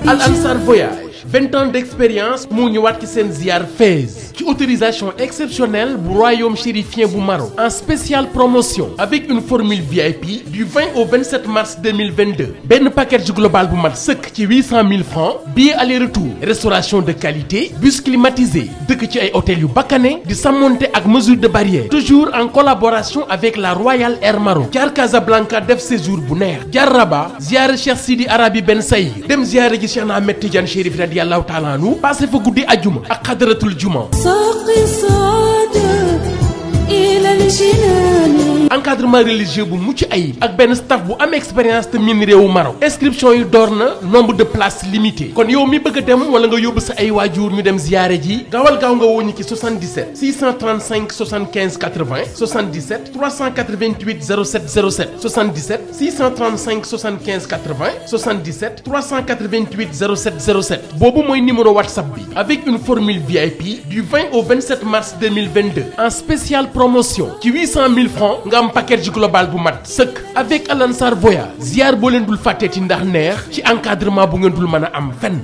Al Ansar Voyage 20 ans d'expérience mu ñëwaat ci seen ziar Fès ci autorisation exceptionnelle bu royaume chérifien bu Maroc en spéciale promotion avec une formule VIP du 20 au 27 mars 2022 benn package global bu mat sëkk ci 800 000 francs billet aller-retour restauration de qualité bus climatisé dëkk ci ay hôtel yu bakkane di sàmmonte ak mesure de barrière toujours en collaboration avec la Royal Air Maroc jaar Casablanca def séjour bu neex jaar Rabat ziare Cheikh Sidi Arabi Ben Saïd dem ziare ji Cheikh Ahmed Tidiane Chérif radiyallahu taala anhu passé fa guddi ajjuma ak xadaratul juma encadrement religieux bu mucc ayib ak benn staff bu am expérience te miin réewu Maroc inscription yi door na nombre de places limité kon yow mi bëgg a dem wala nga yóbbu sa ay waajur ñu dem ziyaare ji gaawal gaaw nga woo ñu ci 77 635 75 80 77 388 07 07 77 635 75 80 77 388 07 07 boobu mooy numéro WhatsApp bi avec une formule VIP du 20 au 27 mars 2022 en spéciale promotion ci 800 000 francs nga am package global bu mat sëkk avec Al Ansar Voyage ziar boo leen dul fàtteeti ndax neex ci encadrement bu ngeen dul mën a am fenn.